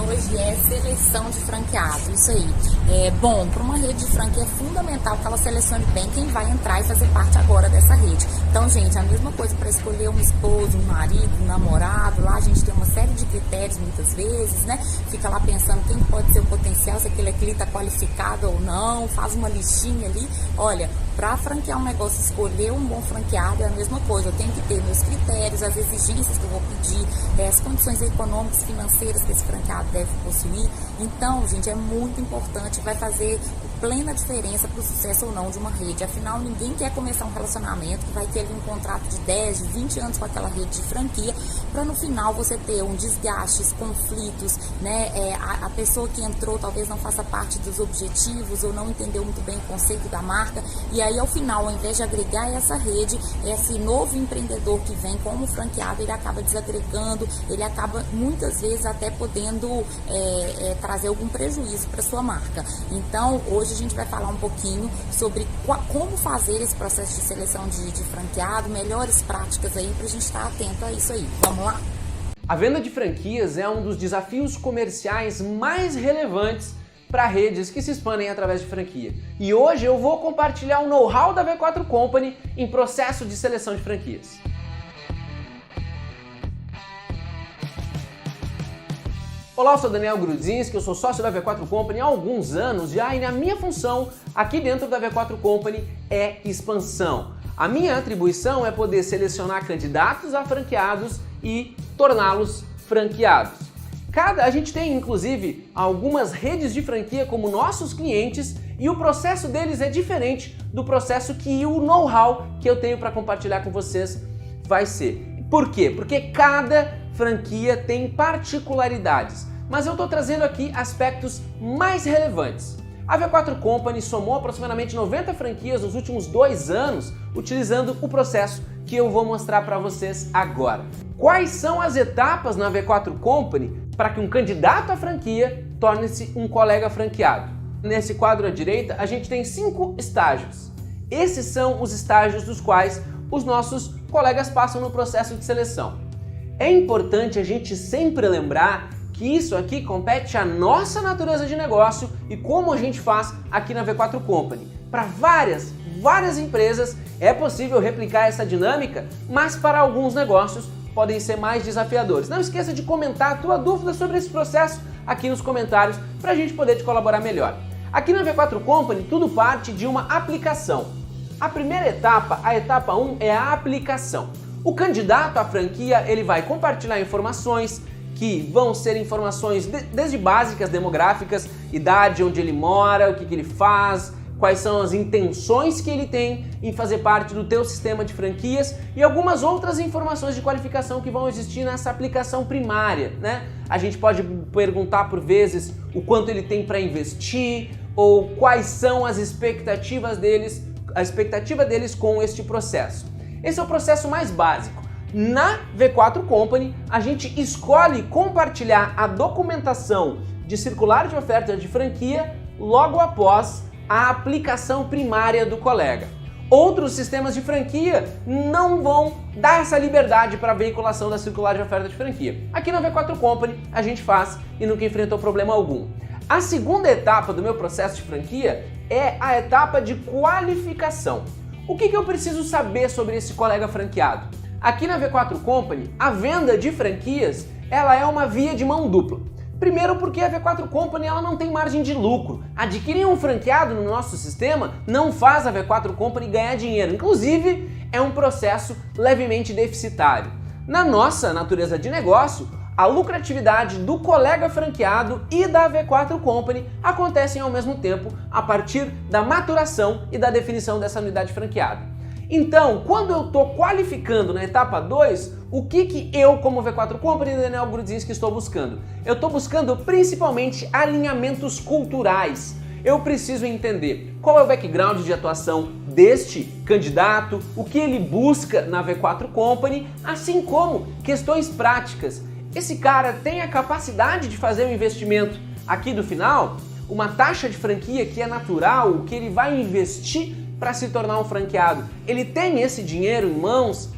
hoje é seleção de franqueados, isso aí. Bom, para uma rede de franquia é fundamental que ela selecione bem quem vai entrar e fazer parte agora dessa rede. Então, gente, a mesma coisa para escolher um esposo, um marido, um namorado, lá a gente tem uma série de critérios muitas vezes, né? Fica lá pensando quem pode ser o potencial, se aquele aqui está qualificado ou não, faz uma listinha ali. Olha, para franquear um negócio, escolher um bom franqueado é a mesma coisa. Eu tenho que ter meus critérios, as exigências que eu vou pedir, as condições econômicas, financeiras que esse franqueado deve possuir. Então, gente, é muito importante, vai fazer plena diferença para o sucesso ou não de uma rede. Afinal, ninguém quer começar um relacionamento que vai ter ali um contrato de 10, de 20 anos com aquela rede de franquia, para no final você ter um desgaste, conflitos, né? A pessoa que entrou talvez não faça parte dos objetivos ou não entendeu muito bem o conceito da marca, e aí ao final, ao invés de agregar essa rede, esse novo empreendedor que vem como franqueado, ele acaba desagregando, ele acaba muitas vezes até podendo trazer algum prejuízo para sua marca. Então, hoje a gente vai falar um pouquinho sobre como fazer esse processo de seleção de franqueado, melhores práticas aí para a gente estar atento a isso aí. Vamos lá? A venda de franquias é um dos desafios comerciais mais relevantes para redes que se expandem através de franquia. E hoje eu vou compartilhar o know-how da V4 Company em processo de seleção de franquias. Olá, eu sou Daniel Grudzinski, eu sou sócio da V4 Company há alguns anos já, e a minha função aqui dentro da V4 Company é expansão. A minha atribuição é poder selecionar candidatos a franqueados e torná-los franqueados. A gente tem inclusive algumas redes de franquia como nossos clientes, e o processo deles é diferente do processo que o know-how que eu tenho para compartilhar com vocês vai ser. Por quê? Porque cada franquia tem particularidades, mas eu estou trazendo aqui aspectos mais relevantes. A V4 Company somou aproximadamente 90 franquias nos últimos 2 anos, utilizando o processo que eu vou mostrar para vocês agora. Quais são as etapas na V4 Company para que um candidato à franquia torne-se um colega franqueado? Nesse quadro à direita, a gente tem 5 estágios. Esses são os estágios dos quais os nossos colegas passam no processo de seleção. É importante a gente sempre lembrar que isso aqui compete à nossa natureza de negócio e como a gente faz aqui na V4 Company. Para várias empresas é possível replicar essa dinâmica, mas para alguns negócios podem ser mais desafiadores. Não esqueça de comentar a tua dúvida sobre esse processo aqui nos comentários para a gente poder te colaborar melhor. Aqui na V4 Company tudo parte de uma aplicação. A primeira etapa, a etapa 1, é a aplicação. O candidato à franquia ele vai compartilhar informações que vão ser informações desde básicas, demográficas, idade, onde ele mora, o que ele faz, quais são as intenções que ele tem em fazer parte do teu sistema de franquias e algumas outras informações de qualificação que vão existir nessa aplicação primária, né? A gente pode perguntar por vezes o quanto ele tem para investir ou quais são as expectativas deles, a expectativa deles com este processo. Esse é o processo mais básico. Na V4 Company, a gente escolhe compartilhar a documentação de circular de oferta de franquia logo após a aplicação primária do colega. Outros sistemas de franquia não vão dar essa liberdade para a veiculação da circular de oferta de franquia. Aqui na V4 Company a gente faz e nunca enfrentou problema algum. A segunda etapa do meu processo de franquia é a etapa de qualificação. O que eu preciso saber sobre esse colega franqueado? Aqui na V4 Company, a venda de franquias ela é uma via de mão dupla. Primeiro porque a V4 Company ela não tem margem de lucro. Adquirir um franqueado no nosso sistema não faz a V4 Company ganhar dinheiro. Inclusive, é um processo levemente deficitário. Na nossa natureza de negócio, a lucratividade do colega franqueado e da V4 Company acontecem ao mesmo tempo a partir da maturação e da definição dessa unidade franqueada. Então, quando eu estou qualificando na etapa 2, o que eu, como V4 Company e Daniel Grudzinski, estou buscando? Eu estou buscando principalmente alinhamentos culturais. Eu preciso entender qual é o background de atuação deste candidato, o que ele busca na V4 Company, assim como questões práticas. Esse cara tem a capacidade de fazer um investimento aqui do final, uma taxa de franquia que é natural, o que ele vai investir para se tornar um franqueado. Ele tem esse dinheiro em mãos?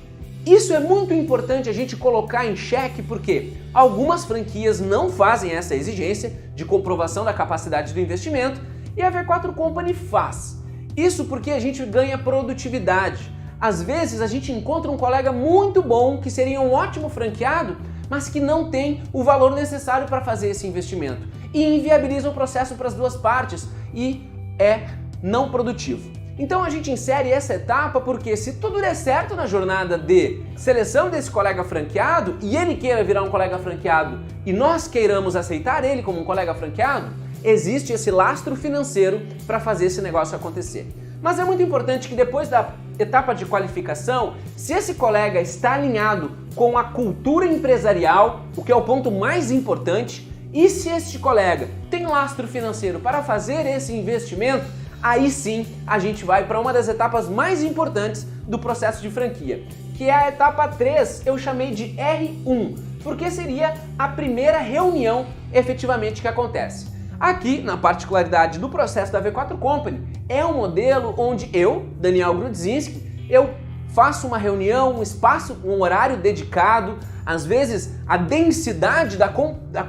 Isso é muito importante a gente colocar em xeque porque algumas franquias não fazem essa exigência de comprovação da capacidade do investimento e a V4 Company faz. Isso porque a gente ganha produtividade. Às vezes a gente encontra um colega muito bom que seria um ótimo franqueado, mas que não tem o valor necessário para fazer esse investimento e inviabiliza o processo para as duas partes e é não produtivo. Então a gente insere essa etapa porque se tudo der certo na jornada de seleção desse colega franqueado e ele queira virar um colega franqueado e nós queiramos aceitar ele como um colega franqueado, existe esse lastro financeiro para fazer esse negócio acontecer. Mas é muito importante que depois da etapa de qualificação, se esse colega está alinhado com a cultura empresarial, o que é o ponto mais importante, e se este colega tem lastro financeiro para fazer esse investimento, aí sim a gente vai para uma das etapas mais importantes do processo de franquia, que é a etapa 3, eu chamei de R1, porque seria a primeira reunião efetivamente que acontece. Aqui, na particularidade do processo da V4 Company, é um modelo onde eu, Daniel Grudzinski, eu faço uma reunião, um espaço, um horário dedicado, às vezes a densidade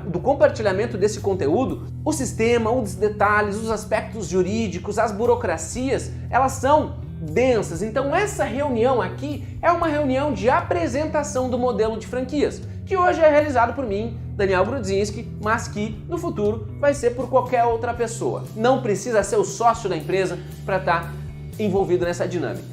do compartilhamento desse conteúdo, o sistema, os detalhes, os aspectos jurídicos, as burocracias, elas são densas. Então essa reunião aqui é uma reunião de apresentação do modelo de franquias, que hoje é realizado por mim, Daniel Grudzinski, mas que no futuro vai ser por qualquer outra pessoa. Não precisa ser o sócio da empresa para estar envolvido nessa dinâmica.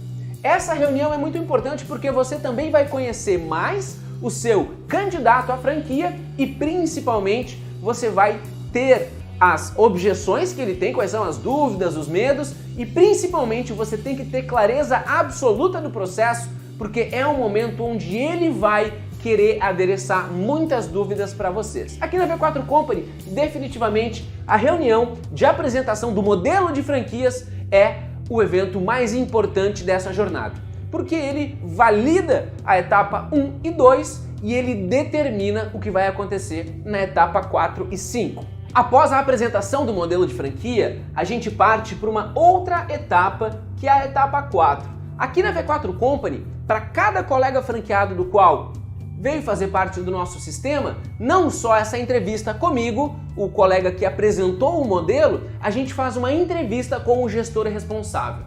Essa reunião é muito importante porque você também vai conhecer mais o seu candidato à franquia e principalmente você vai ter as objeções que ele tem, quais são as dúvidas, os medos e principalmente você tem que ter clareza absoluta do processo porque é um momento onde ele vai querer adereçar muitas dúvidas para vocês. Aqui na V4 Company, definitivamente, a reunião de apresentação do modelo de franquias é o evento mais importante dessa jornada, porque ele valida a etapa 1 e 2 e ele determina o que vai acontecer na etapa 4 e 5. Após a apresentação do modelo de franquia, a gente parte para uma outra etapa, que é a etapa 4. Aqui na V4 Company, para cada colega franqueado do qual veio fazer parte do nosso sistema, não só essa entrevista comigo, o colega que apresentou o modelo, a gente faz uma entrevista com o gestor responsável.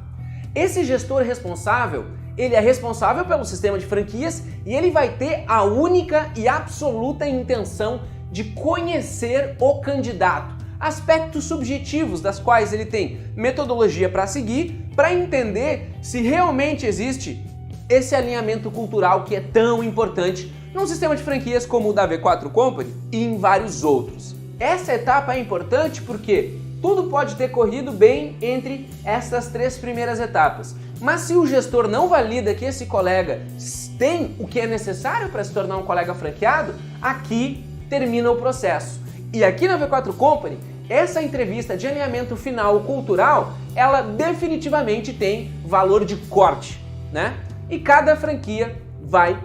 Esse gestor responsável, ele é responsável pelo sistema de franquias e ele vai ter a única e absoluta intenção de conhecer o candidato, aspectos subjetivos das quais ele tem metodologia para seguir, para entender se realmente existe esse alinhamento cultural que é tão importante num sistema de franquias como o da V4 Company e em vários outros. Essa etapa é importante porque tudo pode ter corrido bem entre essas 3 primeiras etapas, mas se o gestor não valida que esse colega tem o que é necessário para se tornar um colega franqueado, aqui termina o processo. E aqui na V4 Company, essa entrevista de alinhamento final cultural, ela definitivamente tem valor de corte, né? E cada franquia vai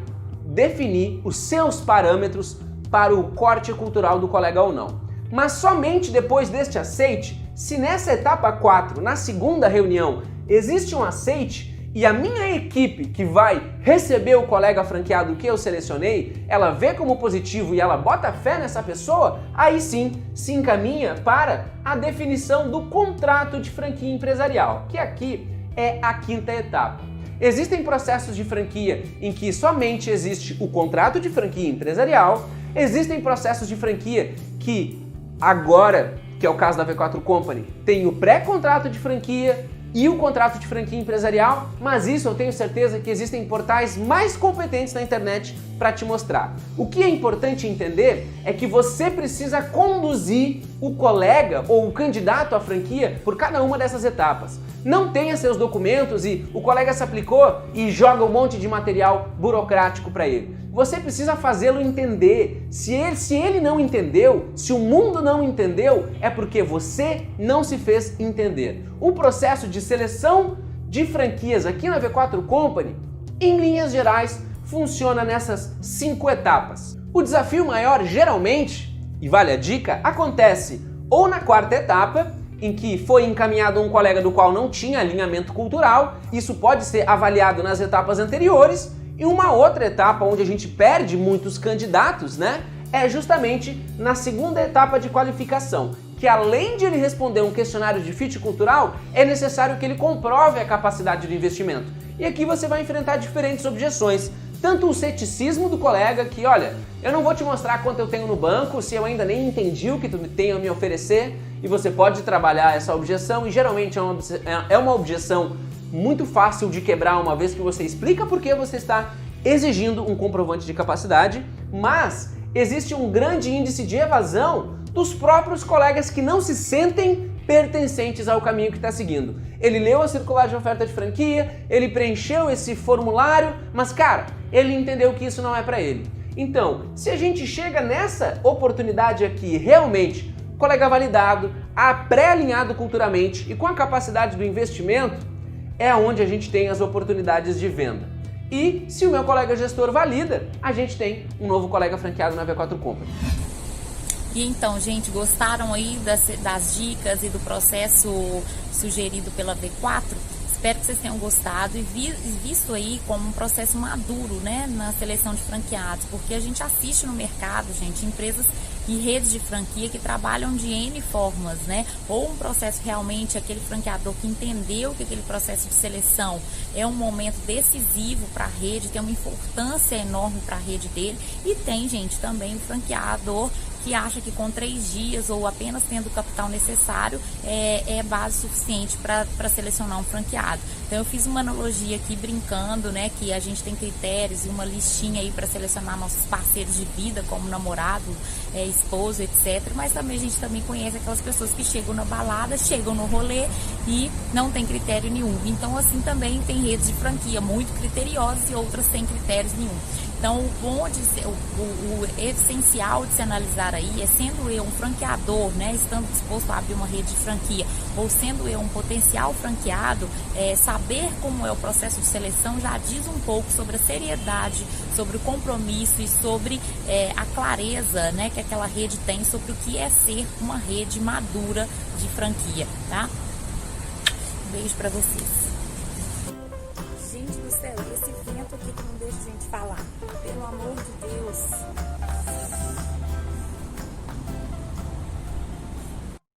definir os seus parâmetros para o corte cultural do colega ou não. Mas somente depois deste aceite, se nessa etapa 4, na segunda reunião, existe um aceite e a minha equipe que vai receber o colega franqueado que eu selecionei, ela vê como positivo e ela bota fé nessa pessoa, aí sim se encaminha para a definição do contrato de franquia empresarial, que aqui é a 5ª etapa. Existem processos de franquia em que somente existe o contrato de franquia empresarial, existem processos de franquia que agora, que é o caso da V4 Company, tem o pré-contrato de franquia e o contrato de franquia empresarial, mas isso eu tenho certeza que existem portais mais competentes na internet para te mostrar. O que é importante entender é que você precisa conduzir o colega ou o candidato à franquia por cada uma dessas etapas. Não tenha seus documentos e o colega se aplicou e joga um monte de material burocrático para ele. Você precisa fazê-lo entender. Se ele não entendeu, se o mundo não entendeu, é porque você não se fez entender. O processo de seleção de franquias aqui na V4 Company, em linhas gerais, funciona nessas 5 etapas. O desafio maior, geralmente, e vale a dica, acontece ou na 4ª etapa, em que foi encaminhado um colega do qual não tinha alinhamento cultural, isso pode ser avaliado nas etapas anteriores, E uma outra etapa onde a gente perde muitos candidatos, né, é justamente na segunda etapa de qualificação, que além de ele responder um questionário de fit cultural, é necessário que ele comprove a capacidade de investimento. E aqui você vai enfrentar diferentes objeções, tanto o ceticismo do colega que, olha, eu não vou te mostrar quanto eu tenho no banco se eu ainda nem entendi o que tu tem a me oferecer, e você pode trabalhar essa objeção, e geralmente é uma objeção muito fácil de quebrar uma vez que você explica por que você está exigindo um comprovante de capacidade, mas existe um grande índice de evasão dos próprios colegas que não se sentem pertencentes ao caminho que está seguindo. Ele leu a circular de oferta de franquia, ele preencheu esse formulário, mas cara, ele entendeu que isso não é para ele. Então, se a gente chega nessa oportunidade aqui, realmente, colega validado, pré-alinhado culturalmente e com a capacidade do investimento, é onde a gente tem as oportunidades de venda. E se o meu colega gestor valida, a gente tem um novo colega franqueado na V4 Company. E então, gente, gostaram aí das dicas e do processo sugerido pela V4? Espero que vocês tenham gostado e visto aí como um processo maduro, né, na seleção de franqueados, porque a gente assiste no mercado, gente, empresas e redes de franquia que trabalham de N formas, né? Ou um processo realmente, aquele franqueador que entendeu que aquele processo de seleção é um momento decisivo para a rede, tem uma importância enorme para a rede dele, e tem, gente, também o franqueador que acha que com 3 dias ou apenas tendo o capital necessário é base suficiente para selecionar um franqueado. Então eu fiz uma analogia aqui brincando, né, que a gente tem critérios e uma listinha aí para selecionar nossos parceiros de vida, como namorado, esposo, etc. Mas também a gente também conhece aquelas pessoas que chegam na balada, chegam no rolê e não tem critério nenhum. Então assim também tem redes de franquia muito criteriosas e outras sem critérios nenhum. Então, o essencial de se analisar aí é, sendo eu um franqueador, né, estando disposto a abrir uma rede de franquia, ou sendo eu um potencial franqueado, saber como é o processo de seleção já diz um pouco sobre a seriedade, sobre o compromisso e sobre a clareza, né, que aquela rede tem sobre o que é ser uma rede madura de franquia, tá? Um beijo pra vocês. Gente do céu, esse vento aqui que não deixa a gente falar. Pelo amor de Deus.